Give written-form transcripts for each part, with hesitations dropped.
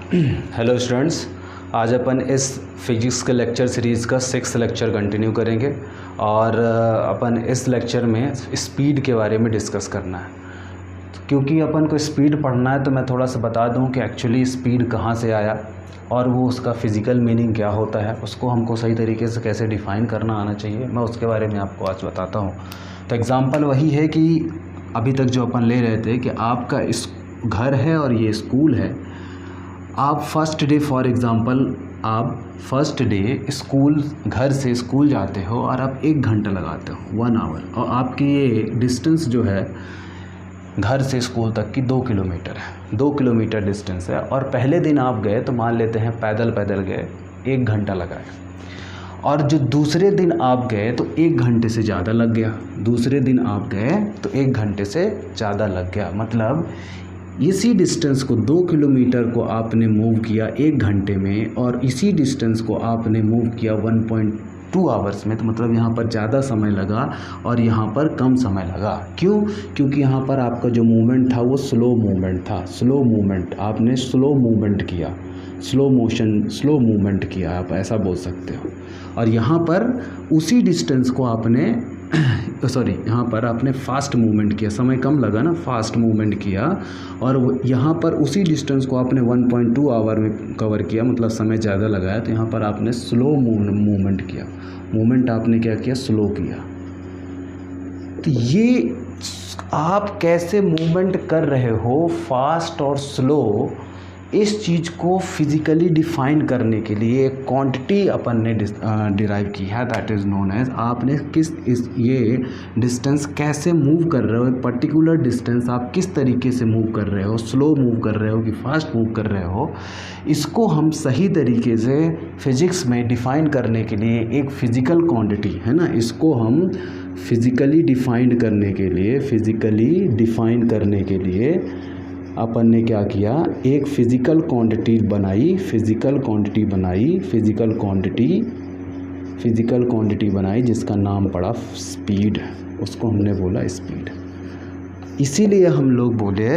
Hello students, आज अपन इस physics के लेक्चर सीरीज़ का 6th लेक्चर कंटिन्यू करेंगे और अपन इस लेक्चर में स्पीड के बारे में डिस्कस करना है। क्योंकि अपन को स्पीड पढ़ना है तो मैं थोड़ा सा बता दूं कि एक्चुअली स्पीड कहाँ से आया और वो उसका फ़िज़िकल मीनिंग क्या होता है, उसको हमको सही तरीके से कैसे डिफ़ाइन करना आना चाहिए, मैं उसके बारे में आपको आज बताता हूँ। तो एग्ज़ाम्पल वही है कि अभी तक जो अपन ले रहे थे कि आपका इस घर है और ये स्कूल है। आप फर्स्ट डे फॉर एग्ज़ाम्पल आप फर्स्ट डे स्कूल घर से स्कूल जाते हो और आप 1 घंटा लगाते हो 1 आवर, और आपकी ये डिस्टेंस जो है घर से स्कूल तक की 2 किलोमीटर है, 2 किलोमीटर डिस्टेंस है। और पहले दिन आप गए तो मान लेते हैं पैदल गए, 1 घंटा लगाए, और जो दूसरे दिन आप गए तो 1 घंटे से ज़्यादा लग गया। दूसरे दिन आप गए तो 1 घंटे से ज़्यादा लग गया, मतलब इसी डिस्टेंस को 2 किलोमीटर को आपने मूव किया 1 घंटे में और इसी डिस्टेंस को आपने मूव किया 1.2 आवर्स में। तो मतलब यहाँ पर ज़्यादा समय लगा और यहाँ पर कम समय लगा। क्यों? क्योंकि यहाँ पर आपका जो मूवमेंट था वो स्लो मूवमेंट था। स्लो मूवमेंट, आपने स्लो मूवमेंट किया, स्लो मोशन, स्लो मूवमेंट किया, आप ऐसा बोल सकते हो। और यहाँ पर उसी डिस्टेंस को आपने यहाँ पर आपने फास्ट मूवमेंट किया, समय कम लगा ना, फास्ट मूवमेंट किया। और यहाँ पर उसी डिस्टेंस को आपने 1.2 आवर में कवर किया, मतलब समय ज़्यादा लगाया। तो यहाँ पर आपने स्लो मूवमेंट किया, मूवमेंट आपने क्या किया, स्लो किया। तो ये आप कैसे मूवमेंट कर रहे हो, फास्ट और स्लो, इस चीज़ को फिज़िकली डिफ़ाइन करने के लिए एक क्वांटिटी अपन ने डिराइव की है, दैट इज़ नोन एज, आपने ये डिस्टेंस कैसे मूव कर रहे हो, एक पर्टिकुलर डिस्टेंस आप किस तरीके से मूव कर रहे हो, स्लो मूव कर रहे हो कि फास्ट मूव कर रहे हो, इसको हम सही तरीके से फिज़िक्स में डिफ़ाइन करने के लिए एक फ़िज़िकल क्वांटिटी है ना, इसको हम फिज़िकली डिफ़ाइन करने के लिए अपन ने क्या किया, एक फ़िज़िकल क्वांटिटी बनाई जिसका नाम पड़ा स्पीड। उसको हमने बोला स्पीड। इसीलिए हम लोग बोले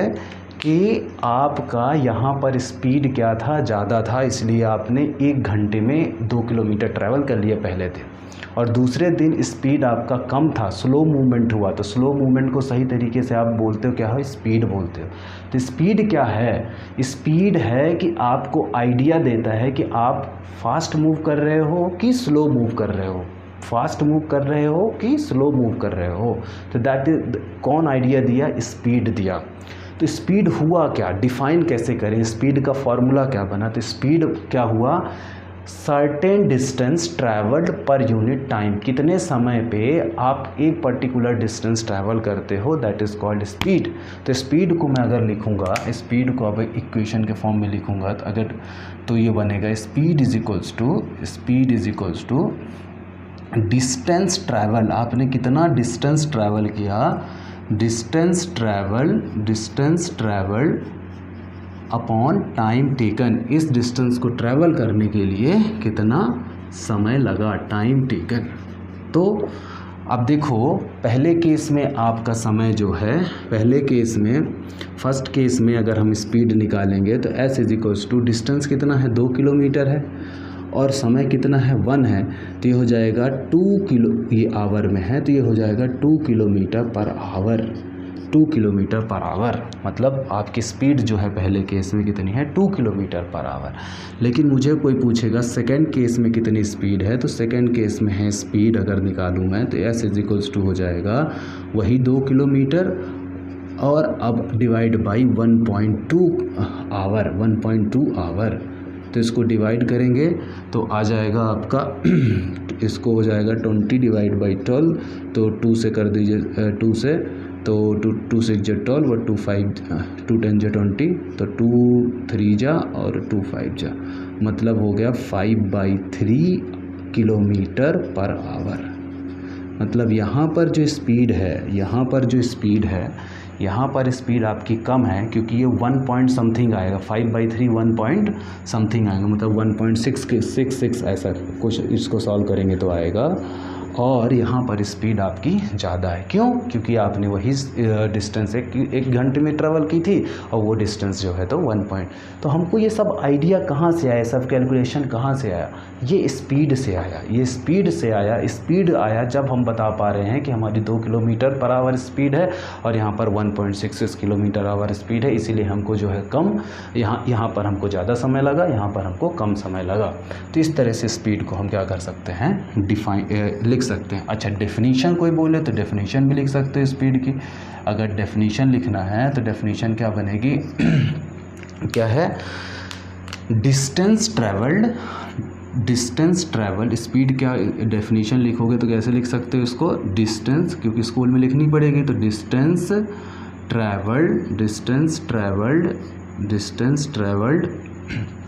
कि आपका यहाँ पर स्पीड क्या था, ज़्यादा था, इसलिए आपने 1 घंटे में 2 किलोमीटर ट्रैवल कर लिया पहले थे। और दूसरे दिन स्पीड आपका कम था, स्लो मूवमेंट हुआ। तो स्लो मूवमेंट को सही तरीके से आप बोलते हो क्या हो, स्पीड बोलते हो। तो स्पीड क्या है? स्पीड है कि आपको आइडिया देता है कि आप फास्ट मूव कर रहे हो कि स्लो मूव कर रहे हो, फास्ट मूव कर रहे हो कि स्लो मूव कर रहे हो। तो दैट इज कौन आइडिया दिया? स्पीड दिया। तो स्पीड हुआ क्या, डिफाइन कैसे करें, स्पीड का फॉर्मूला क्या बना? तो स्पीड क्या हुआ, सर्टेन डिस्टेंस ट्रैवल्ड पर यूनिट टाइम, कितने समय पे आप एक पर्टिकुलर डिस्टेंस ट्रैवल करते हो, दैट इज़ कॉल्ड स्पीड। तो स्पीड को मैं अगर लिखूँगा, स्पीड को अब इक्वेशन के फॉर्म में लिखूँगा तो ये बनेगा speed is equals to distance travel. आपने कितना डिस्टेंस ट्रैवल किया, distance travelled upon time taken. इस डिस्टेंस को ट्रैवल करने के लिए कितना समय लगा, टाइम टेकन। तो अब देखो, पहले केस में आपका समय जो है, फर्स्ट केस में अगर हम स्पीड निकालेंगे तो s is equals to distance कितना है, 2 किलोमीटर है, और समय कितना है, 1 है। तो ये हो जाएगा 2 किलो, ये आवर में है तो ये हो जाएगा 2 kilometre per our. 2 kilometre per our, मतलब आपकी स्पीड जो है पहले केस में कितनी है, 2 किलोमीटर पर आवर। लेकिन मुझे कोई पूछेगा सेकंड केस में कितनी स्पीड है, तो सेकंड केस में है स्पीड अगर निकालूँ मैं तो s इज इक्वल्स टू हो जाएगा वही 2 किलोमीटर, और अब डिवाइड बाई 1.2 आवर। तो इसको डिवाइड करेंगे तो आ जाएगा आपका इसको हो जाएगा 20 डिवाइड बाई 12, तो 2 से कर दीजिए, 2 से, तो 2 6 जा 12 और 2 10 जा 20, तो 2 3 जा और 2 5 जा, मतलब हो गया 5/3 किलोमीटर पर आवर। मतलब यहाँ पर जो स्पीड है, यहाँ पर स्पीड आपकी कम है, क्योंकि ये 1 पॉइंट समथिंग आएगा, 5/3 1 पॉइंट समथिंग आएगा, मतलब 1.666 ऐसा कुछ, इसको सॉल्व करेंगे तो आएगा। और यहाँ पर स्पीड आपकी ज़्यादा है। क्यों? क्योंकि आपने वही डिस्टेंस एक घंटे में ट्रेवल की थी और वो डिस्टेंस जो है तो 1 पॉइंट। तो हमको ये सब आइडिया कहाँ से आया, सब कैलकुलेशन कहाँ से आया? ये स्पीड से आया। ये स्पीड से आया, स्पीड आया जब हम बता पा रहे हैं कि हमारी 2 किलोमीटर पर आवर स्पीड है और यहाँ पर 1.66 किलोमीटर आवर स्पीड है, इसीलिए हमको जो है कम, यहाँ पर हमको ज़्यादा समय लगा, यहाँ पर हमको कम समय लगा। तो इस तरह से स्पीड को हम क्या कर सकते हैं, लिख सकते हैं। अच्छा, डेफिनीशन कोई बोले तो डेफिनीशन भी लिख सकते हैं स्पीड की। अगर डेफिनीशन लिखना है तो डेफिनीशन क्या बनेगी क्या है, डिस्टेंस ट्रैवल्ड स्पीड। क्या डेफिनीशन लिखोगे तो कैसे लिख सकते हो इसको, डिस्टेंस, क्योंकि स्कूल में लिखनी पड़ेगी, तो distance travelled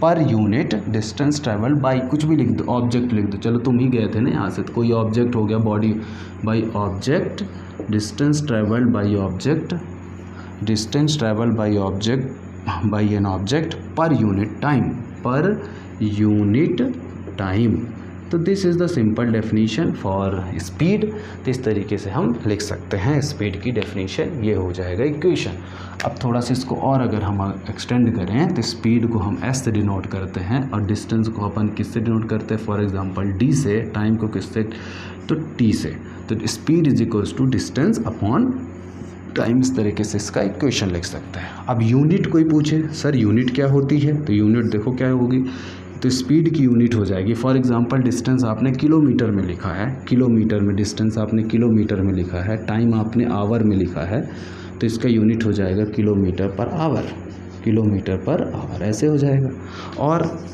per unit, distance travelled by, कुछ भी लिख दो, ऑब्जेक्ट लिख दो, चलो तुम ही गए थे ना यहाँ से, तो कोई ऑब्जेक्ट हो गया, body by object, distance travelled by object, distance travelled by object by an object per unit time. तो this is the simple definition for speed. तो इस तरीके से हम लिख सकते हैं स्पीड की डेफिनीशन, ये हो जाएगा इक्वेशन। अब थोड़ा सा इसको और अगर हम एक्सटेंड करें तो स्पीड को हम एस से डिनोट करते हैं और डिस्टेंस को अपन किससे डिनोट करते हैं, फॉर एग्जांपल डी से, टाइम को किससे, तो टी से। तो speed is equals to distance upon time. इस तरीके से इसका इक्वेशन लिख सकते हैं। अब यूनिट कोई पूछे, सर यूनिट क्या होती है, तो यूनिट देखो क्या होगी, तो स्पीड की यूनिट हो जाएगी, फॉर एग्जांपल डिस्टेंस आपने किलोमीटर में लिखा है, किलोमीटर में डिस्टेंस आपने किलोमीटर में लिखा है, टाइम आपने आवर में लिखा है, तो इसका यूनिट हो जाएगा किलोमीटर पर आवर, ऐसे हो जाएगा।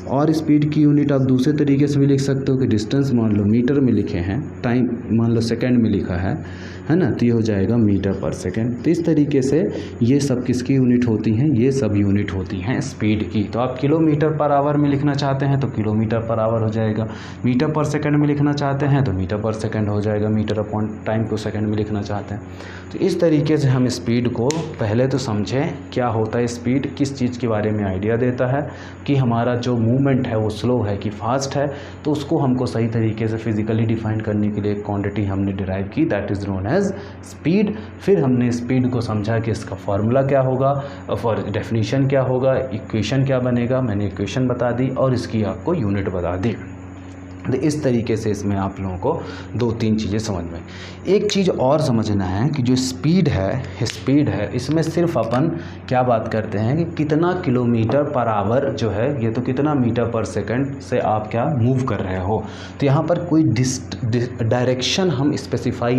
और स्पीड की यूनिट आप दूसरे तरीके से भी लिख सकते हो कि डिस्टेंस मान लो मीटर में लिखे हैं, टाइम मान लो सेकंड में लिखा है ना, तो ये हो जाएगा मीटर पर सेकंड। तो इस तरीके से ये सब किसकी यूनिट होती हैं, ये सब यूनिट होती हैं स्पीड की। तो आप किलोमीटर पर आवर में लिखना चाहते हैं तो किलोमीटर पर आवर हो जाएगा, मीटर पर सेकंड में लिखना चाहते हैं तो मीटर पर सेकंड हो जाएगा, मीटर अपॉन टाइम को सेकंड में लिखना चाहते हैं। तो इस तरीके से हम स्पीड को पहले तो समझें क्या होता है स्पीड, किस चीज़ के बारे में आइडिया देता है कि हमारा जो मूवमेंट है वो स्लो है कि फास्ट है, तो उसको हमको सही तरीके से फिजिकली डिफाइन करने के लिए एक क्वांटिटी हमने डिराइव की, that is known as speed. फिर हमने स्पीड को समझा कि इसका फॉर्मूला क्या होगा, फॉर डेफिनीशन क्या होगा, इक्वेशन क्या बनेगा, मैंने इक्वेशन बता दी और इसकी आपको यूनिट बता दी। तो इस तरीके से इसमें आप लोगों को 2-3 चीज़ें समझ में। एक चीज़ और समझना है कि जो स्पीड है इसमें सिर्फ अपन क्या बात करते हैं कि कितना किलोमीटर पर आवर जो है, ये तो कितना मीटर पर सेकंड से आप क्या मूव कर रहे हो। तो यहाँ पर कोई डायरेक्शन हम स्पेसिफाई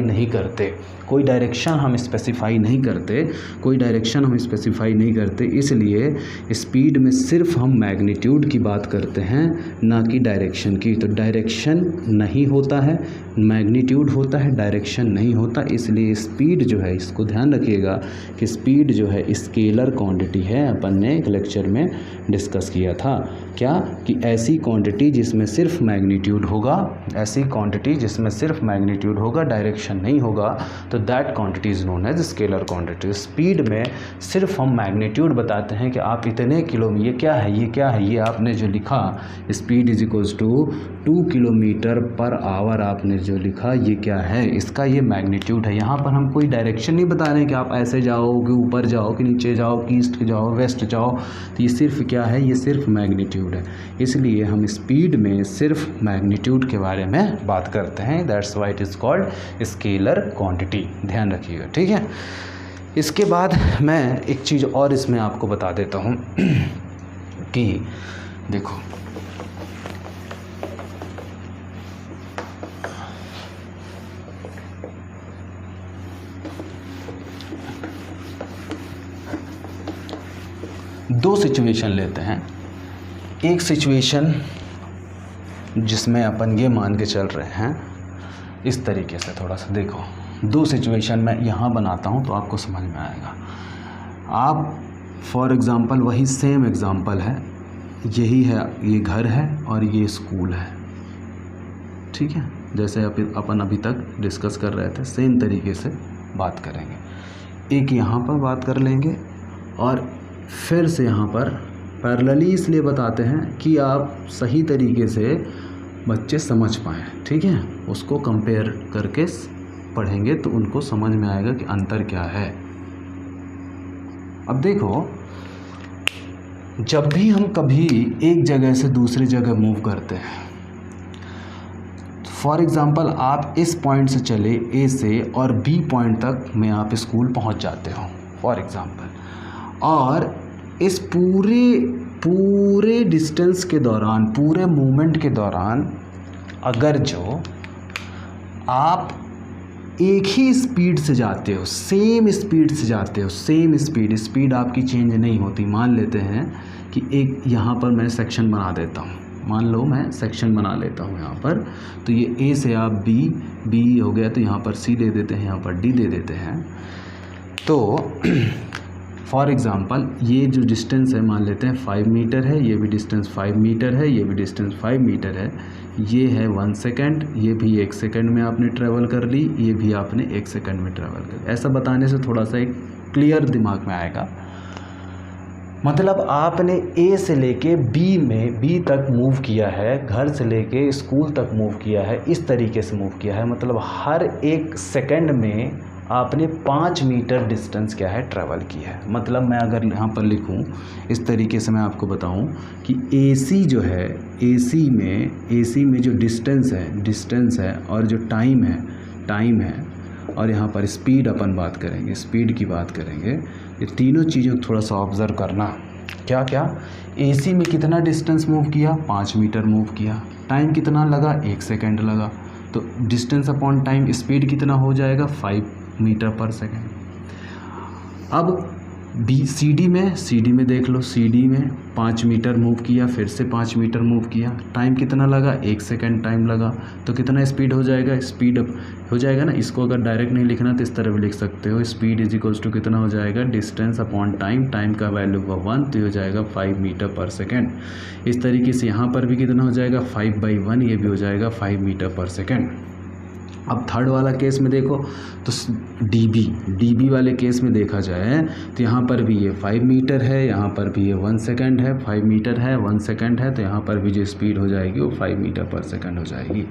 नहीं करते, इसलिए स्पीड में सिर्फ हम मैग्नीट्यूड की बात करते हैं, ना कि डायरेक्शन की। तो डायरेक्शन नहीं होता है, मैग्नीट्यूड होता है, डायरेक्शन नहीं होता। इसलिए स्पीड जो है, इसको ध्यान रखिएगा कि स्पीड जो है स्केलर क्वांटिटी है। अपन ने एक लेक्चर में डिस्कस किया था क्या, कि ऐसी क्वांटिटी जिसमें सिर्फ मैग्नीट्यूड होगा, डायरेक्शन नहीं होगा, तो that quantity is known as scalar quantity. Speed में सिर्फ हम मैग्नीट्यूड बताते हैं कि आप इतने किलोमीटर, ये क्या है, ये आपने जो लिखा speed is equals to 2 kilometre per hour, आपने जो लिखा ये क्या है, इसका ये मैग्नीट्यूड है। यहाँ पर हम कोई डायरेक्शन नहीं बता रहे हैं कि आप ऐसे जाओ कि ऊपर जाओ कि नीचे जाओ कि ईस्ट जाओ वेस्ट जाओ, तो ये सिर्फ क्या है, ये सिर्फ मैग्नीट्यूड है। इसलिए हम स्पीड में सिर्फ मैग्नीट्यूड के बारे में बात करते हैं, that's why it is called scalar quantity. ध्यान रखिएगा, ठीक है। इसके बाद मैं एक चीज़ और इसमें आपको बता देता हूँ कि देखो, दो सिचुएशन लेते हैं। एक सिचुएशन जिसमें अपन ये मान के चल रहे हैं इस तरीके से, थोड़ा सा देखो, 2 सिचुएशन मैं यहाँ बनाता हूँ तो आपको समझ में आएगा। आप फॉर एग्ज़ाम्पल वही सेम एग्ज़ाम्पल है, यही है, ये घर है और ये स्कूल है, ठीक है, जैसे अपन अभी तक डिस्कस कर रहे थे, सेम तरीके से बात करेंगे। एक यहाँ पर बात कर लेंगे और फिर से यहाँ पर पैरेलली इसलिए बताते हैं कि आप सही तरीके से बच्चे समझ पाएँ, ठीक है। उसको कंपेयर करके पढ़ेंगे तो उनको समझ में आएगा कि अंतर क्या है। अब देखो, जब भी हम कभी एक जगह से दूसरी जगह मूव करते हैं, फॉर एग्ज़ाम्पल आप इस पॉइंट से चले ए से और बी पॉइंट तक में आप स्कूल पहुंच जाते हो फॉर एग्ज़ाम्पल, और इस पूरे डिस्टेंस के दौरान, पूरे मूवमेंट के दौरान अगर जो आप एक ही स्पीड से जाते हो, सेम स्पीड से जाते हो, सेम स्पीड आपकी चेंज नहीं होती। मान लेते हैं कि एक यहाँ पर मैं सेक्शन बना देता हूँ, मान लो मैं सेक्शन बना लेता हूँ यहाँ पर, तो ये ए से आप बी हो गया, तो यहाँ पर सी दे देते हैं, यहाँ पर डी दे देते हैं। तो फॉर एग्ज़ाम्पल ये जो डिस्टेंस है मान लेते हैं 5 मीटर है, ये भी डिस्टेंस 5 मीटर है, ये भी डिस्टेंस 5 मीटर है, ये है 1 सेकेंड, ये भी 1 सेकेंड में आपने ट्रैवल कर ली, ये भी आपने 1 सेकेंड में ट्रैवल कर ली। ऐसा बताने से थोड़ा सा एक क्लियर दिमाग में आएगा। मतलब आपने ए से लेके बी तक मूव किया है, घर से लेके स्कूल तक मूव किया है, इस तरीके से मूव किया है। मतलब हर 1 सेकेंड में आपने 5 मीटर डिस्टेंस क्या है ट्रैवल किया है। मतलब मैं अगर यहाँ पर लिखूँ इस तरीके से मैं आपको बताऊँ कि AC जो है, AC में जो डिस्टेंस है और जो टाइम है और यहाँ पर स्पीड अपन बात करेंगे, स्पीड की बात करेंगे। ये तीनों चीज़ों को थोड़ा सा ऑब्ज़र्व करना। क्या AC में कितना डिस्टेंस मूव किया, 5 मीटर मूव किया, टाइम कितना लगा, 1 सेकेंड लगा, तो डिस्टेंस अपॉन टाइम स्पीड कितना हो जाएगा, 5 मीटर पर सेकेंड। अब CD में देख लो, CD में 5 मीटर मूव किया, फिर से 5 मीटर मूव किया, टाइम कितना लगा, 1 सेकेंड टाइम लगा, तो कितना स्पीड हो जाएगा, स्पीड हो जाएगा ना। इसको अगर डायरेक्ट नहीं लिखना तो इस तरह भी लिख सकते हो, स्पीड इज इक्वल्स टू कितना हो जाएगा, डिस्टेंस अपॉन टाइम, टाइम का वैल्यू हुआ 1, तो ये हो जाएगा 5 मीटर पर सेकेंड। इस तरीके से यहाँ पर भी कितना हो जाएगा, 5/1, ये भी हो जाएगा 5 मीटर पर सेकेंड। अब थर्ड वाला केस में देखो तो DB वाले केस में देखा जाए तो यहाँ पर भी ये 5 मीटर है, यहाँ पर भी ये 1 सेकेंड है, 5 मीटर है, 1 सेकेंड है, तो यहाँ पर भी जो स्पीड हो जाएगी वो 5 मीटर पर सेकेंड हो जाएगी।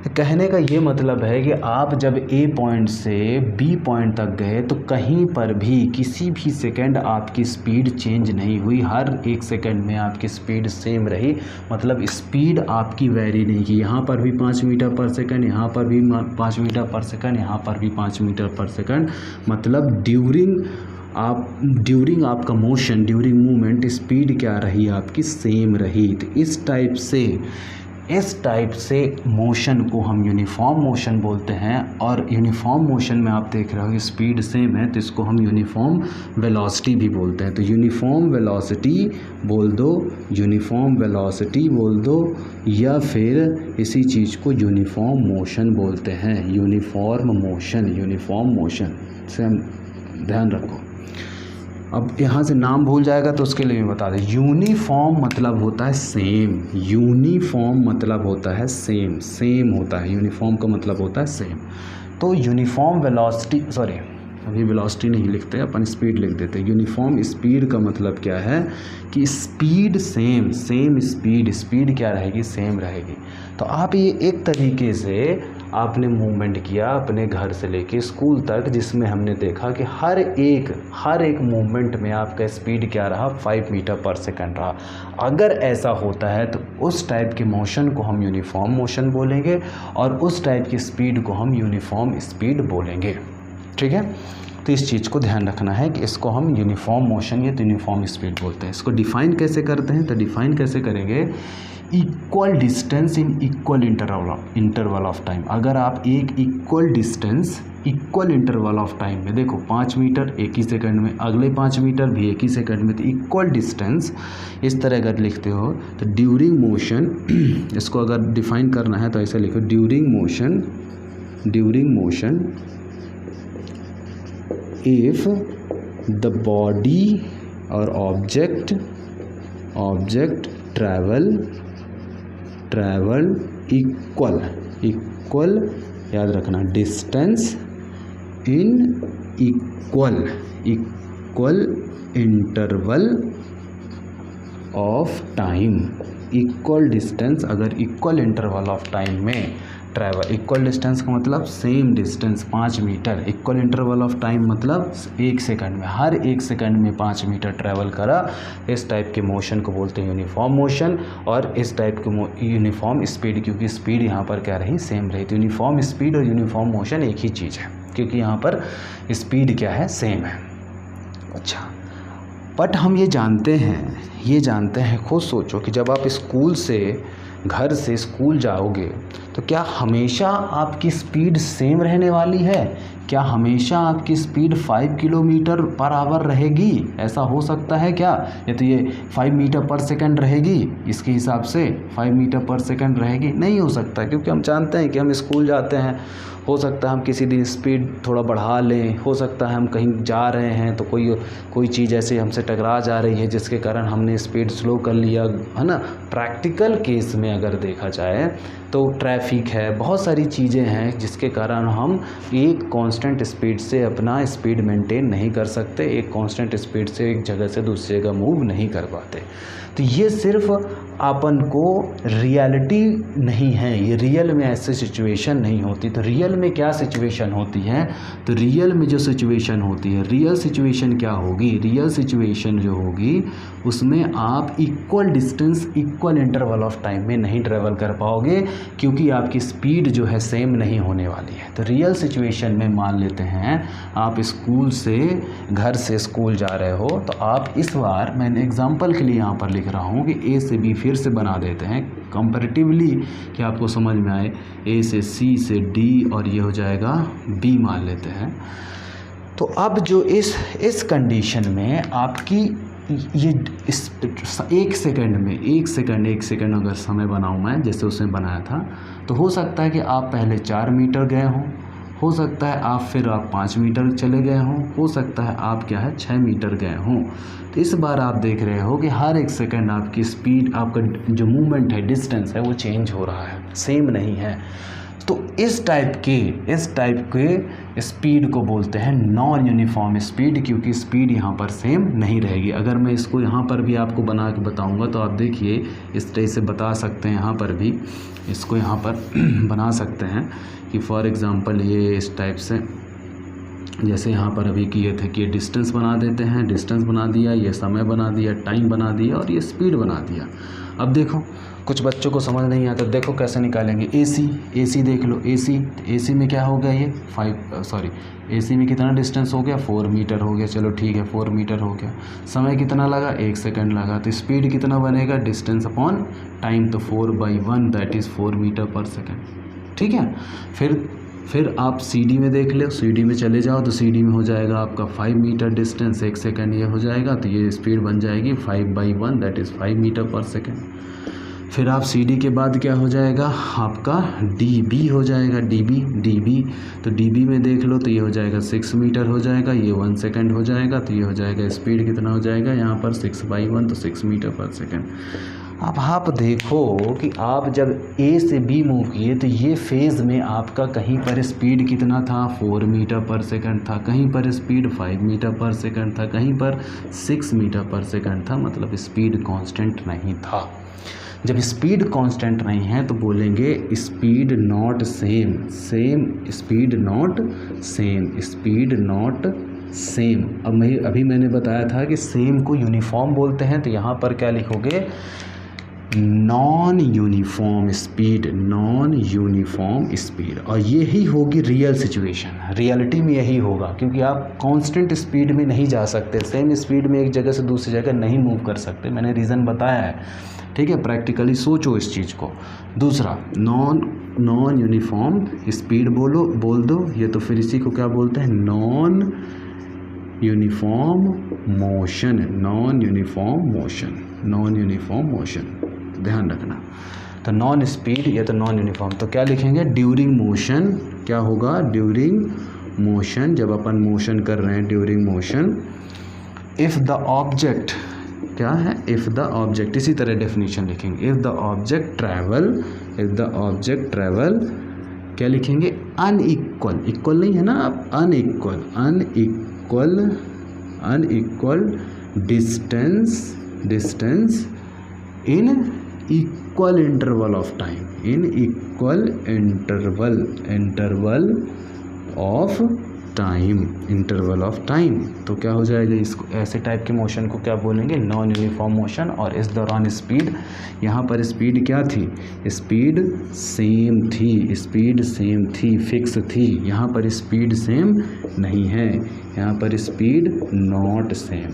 कहने का ये मतलब है कि आप जब A पॉइंट से B पॉइंट तक गए तो कहीं पर भी किसी भी सेकंड आपकी स्पीड चेंज नहीं हुई, हर 1 सेकंड में आपकी स्पीड सेम रही। मतलब स्पीड आपकी वेरी नहीं की, यहाँ पर भी 5 मीटर पर सेकंड, यहाँ पर भी 5 मीटर पर सेकंड, यहाँ पर भी 5 मीटर पर सेकंड। मतलब ड्यूरिंग आपका मोशन, ड्यूरिंग मूवमेंट स्पीड क्या रही, आपकी सेम रही। तो इस टाइप से मोशन को हम यूनिफॉर्म मोशन बोलते हैं। और यूनिफॉर्म मोशन में आप देख रहे हो कि स्पीड सेम है, तो इसको हम यूनिफॉर्म वेलोसिटी भी बोलते हैं। तो यूनिफॉर्म वेलोसिटी बोल दो, यूनिफॉर्म वेलोसिटी बोल दो, या फिर इसी चीज़ को यूनिफॉर्म मोशन बोलते हैं। यूनिफॉर्म मोशन से हम ध्यान रखो। अब यहाँ से नाम भूल जाएगा तो उसके लिए मैं बता दें, यूनिफॉर्म मतलब होता है सेम, यूनिफॉर्म मतलब होता है सेम होता है, यूनिफॉर्म का मतलब होता है सेम। तो यूनिफॉर्म वेलोसिटी, सॉरी अभी वेलोसिटी नहीं लिखते, अपन स्पीड लिख देते हैं। यूनिफॉर्म स्पीड का मतलब क्या है कि स्पीड सेम स्पीड क्या रहेगी, सेम रहेगी। तो आप ये एक तरीके से आपने मूवमेंट किया अपने घर से लेके स्कूल तक, जिसमें हमने देखा कि हर एक मूवमेंट में आपका स्पीड क्या रहा, 5 मीटर पर सेकंड रहा। अगर ऐसा होता है तो उस टाइप के मोशन को हम यूनिफॉर्म मोशन बोलेंगे और उस टाइप की स्पीड को हम यूनिफॉर्म स्पीड बोलेंगे। ठीक है, तो इस चीज़ को ध्यान रखना है कि इसको हम यूनिफॉर्म मोशन या तो यूनिफॉर्म स्पीड बोलते हैं। इसको डिफ़ाइन कैसे करते हैं, तो डिफ़ाइन कैसे करेंगे, equal distance in equal interval of time. अगर आप एक equal distance equal interval of time में, देखो 5 मीटर 1 ही सेकंड में, अगले 5 मीटर भी 1 ही सेकंड में, तो इक्वल डिस्टेंस इस तरह अगर लिखते हो तो ड्यूरिंग मोशन, इसको अगर डिफ़ाइन करना है तो ऐसे लिखो, during motion if the body or object travel equal याद रखना, distance in equal interval of time, equal distance अगर इक्वल इंटरवल ऑफ टाइम में ट्रैवल, इक्वल डिस्टेंस का मतलब same distance 5 metre, equal interval of time मतलब 1 second में, हर 1 second में 5 metre travel करा, इस टाइप के मोशन को बोलते हैं यूनिफॉर्म मोशन। और इस टाइप के यूनिफॉर्म स्पीड, क्योंकि स्पीड यहाँ पर क्या रही, सेम रही, तो यूनिफॉर्म स्पीड और यूनिफॉर्म मोशन एक ही चीज़ है, क्योंकि यहाँ पर स्पीड क्या है, सेम है। अच्छा, बट हम ये जानते हैं, खुद सोचो कि जब आप स्कूल से, घर से स्कूल जाओगे तो क्या हमेशा आपकी स्पीड सेम रहने वाली है? क्या हमेशा आपकी स्पीड 5 किलोमीटर पर आवर रहेगी? ऐसा हो सकता है क्या? या तो ये 5 मीटर पर सेकंड रहेगी, इसके हिसाब से 5 मीटर पर सेकंड रहेगी? नहीं हो सकता, क्योंकि हम जानते हैं कि हम स्कूल जाते हैं, हो सकता है हम किसी दिन स्पीड थोड़ा बढ़ा लें, हो सकता है हम कहीं जा रहे हैं तो कोई चीज़ ऐसे हमसे टकरा जा रही है जिसके कारण हमने स्पीड स्लो कर लिया, है ना। प्रैक्टिकल केस में अगर देखा जाए तो ट्रैफिक है, बहुत सारी चीज़ें हैं जिसके कारण हम एक कांस्टेंट स्पीड से अपना स्पीड मेंटेन नहीं कर सकते, एक कांस्टेंट स्पीड से एक जगह से दूसरी जगह मूव नहीं कर पाते। तो ये सिर्फ अपन को रियलिटी नहीं है, ये रियल में ऐसे सिचुएशन नहीं होती। तो रियल में क्या सिचुएशन होती है? तो रियल में जो सिचुएशन होती है, रियल सिचुएशन क्या होगी? रियल सिचुएशन जो होगी उसमें आप equal distance, equal interval of time में नहीं ट्रेवल कर पाओगे, क्योंकि आपकी स्पीड जो है सेम नहीं होने वाली है। तो रियल सिचुएशन में मान लेते हैं आप स्कूल से, घर से स्कूल जा रहे हो, तो आप इस बार, मैंने एग्जांपल के लिए यहाँ पर लिख रहा हूँ कि ए से बी फिर से बना देते हैं कंपैरेटिवली कि आपको समझ में आए। ए से सी से डी और ये हो जाएगा बी मान लेते हैं। तो अब जो इस कंडीशन में आपकी ये इस 1 सेकंड अगर समय बनाऊँ मैं, जैसे उसने बनाया था, तो हो सकता है कि आप पहले 4 मीटर गए हों, हो सकता है आप 5 मीटर चले गए हों, हो सकता है आप 6 मीटर गए हों। तो इस बार आप देख रहे हो कि हर 1 सेकंड आपकी स्पीड, आपका जो मूवमेंट है, डिस्टेंस है, वो चेंज हो रहा है, सेम नहीं है। तो इस टाइप के स्पीड को बोलते हैं नॉन यूनिफॉर्म स्पीड, क्योंकि स्पीड यहाँ पर सेम नहीं रहेगी। अगर मैं इसको यहाँ पर भी आपको बना के बताऊँगा तो आप देखिए इस तरह से बता सकते हैं, यहाँ पर भी इसको यहाँ पर बना सकते हैं कि फॉर एग्ज़ाम्पल ये इस टाइप से, जैसे यहाँ पर अभी किए थे कि ये डिस्टेंस बना देते हैं, डिस्टेंस बना दिया, ये समय बना दिया, टाइम बना दिया और ये स्पीड बना दिया। अब देखो कुछ बच्चों को समझ नहीं आता, देखो कैसे निकालेंगे। एसी देख लो, एसी में क्या हो गया, ये एसी में कितना डिस्टेंस हो गया, 4 मीटर हो गया। चलो ठीक है, 4 मीटर हो गया। समय कितना लगा, 1 सेकंड लगा। तो स्पीड कितना बनेगा, डिस्टेंस अपॉन टाइम, तो 4/1 दैट इज़ 4 मीटर पर सेकंड। ठीक है, फिर आप CD में देख लो, CD में चले जाओ तो CD में हो जाएगा आपका 5 मीटर डिस्टेंस, 1 सेकंड ये हो जाएगा, तो ये स्पीड बन जाएगी 5/1 दैट इज़ 5 मीटर पर सेकंड। फिर आप CD के बाद क्या हो जाएगा आपका DB हो जाएगा, DB तो DB में देख लो तो ये हो जाएगा 6 मीटर हो जाएगा, ये 1 सेकंड हो जाएगा, तो ये हो जाएगा स्पीड कितना हो जाएगा यहाँ पर 6/1 तो 6 मीटर पर सेकंड। अब आप देखो कि आप जब A से B मूव किए तो ये फेज़ में आपका कहीं पर स्पीड कितना था, 4 मीटर पर सेकंड था, कहीं पर स्पीड 5 मीटर पर सेकंड था, कहीं पर 6 मीटर पर सेकंड था, मतलब स्पीड कांस्टेंट नहीं था। जब स्पीड कांस्टेंट नहीं है तो बोलेंगे speed not same, speed not same. अब अभी मैंने बताया था कि सेम को यूनिफॉर्म बोलते हैं, तो यहाँ पर क्या लिखोगे, नॉन यूनिफॉर्म स्पीड। और यही होगी रियल सिचुएशन, रियलिटी में यही होगा, क्योंकि आप कांस्टेंट स्पीड में नहीं जा सकते, सेम स्पीड में एक जगह से दूसरी जगह नहीं मूव कर सकते। मैंने रीज़न बताया है, ठीक है, प्रैक्टिकली सोचो इस चीज़ को। दूसरा नॉन यूनिफॉर्म स्पीड बोल दो, ये तो फिर इसी को क्या बोलते हैं, नॉन यूनिफॉर्म मोशन, ध्यान रखना। तो नॉन स्पीड या तो नॉन यूनिफॉर्म, तो क्या लिखेंगे, ड्यूरिंग मोशन। क्या होगा, ड्यूरिंग मोशन, जब अपन मोशन कर रहे हैं, during motion, if the object, क्या है, इफ़ द ऑब्जेक्ट, इसी तरह डेफिनेशन लिखेंगे, इफ़ द ऑब्जेक्ट ट्रैवल, क्या लिखेंगे, अनइक्वल, इक्वल नहीं है ना, आप unequal distance in equal interval of time, in equal interval of time, interval of time. तो क्या हो जाएगा, इसको ऐसे टाइप के मोशन को क्या बोलेंगे, नॉन यूनिफॉर्म मोशन। और इस दौरान स्पीड, यहाँ पर स्पीड क्या थी, स्पीड सेम थी, स्पीड सेम थी, फिक्स थी। यहाँ पर स्पीड सेम नहीं है, यहाँ पर स्पीड नॉट सेम।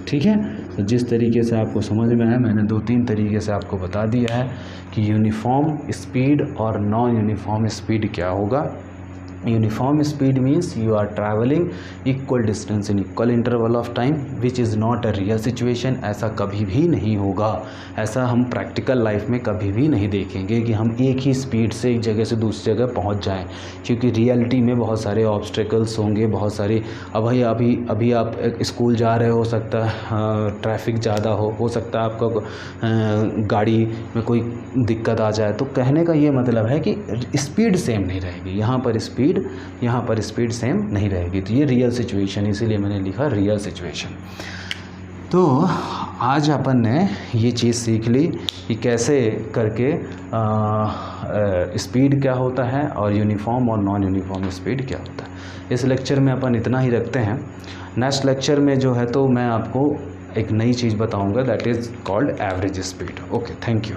ठीक है, तो जिस तरीके से आपको समझ में आया, मैंने 2-3 तरीके से आपको बता दिया है कि यूनिफॉर्म स्पीड और नॉन यूनिफॉर्म स्पीड क्या होगा। Uniform speed means you are travelling equal distance in equal interval of time which is not a real situation. ऐसा कभी भी नहीं होगा, ऐसा हम प्रैक्टिकल लाइफ में कभी भी नहीं देखेंगे कि हम एक ही स्पीड से एक जगह से दूसरी जगह पहुंच जाएं, क्योंकि रियलिटी में बहुत सारे ऑब्स्टेकल्स होंगे, बहुत सारे। अब भाई अभी आप स्कूल जा रहे हो सकता है ट्रैफिक ज़्यादा हो सकता है आपका गाड़ी में कोई दिक्कत आ जाए। तो कहने का ये मतलब है कि स्पीड सेम नहीं रहेगी, यहाँ पर स्पीड सेम नहीं रहेगी। तो ये रियल सिचुएशन, इसीलिए मैंने लिखा रियल सिचुएशन। तो आज अपन ने ये चीज़ सीख ली कि कैसे करके स्पीड क्या होता है और यूनिफॉर्म और नॉन यूनिफॉर्म स्पीड क्या होता है। इस लेक्चर में अपन इतना ही रखते हैं। नेक्स्ट लेक्चर में जो है तो मैं आपको एक नई चीज़ बताऊंगा, that is called average speed. Okay, thank you.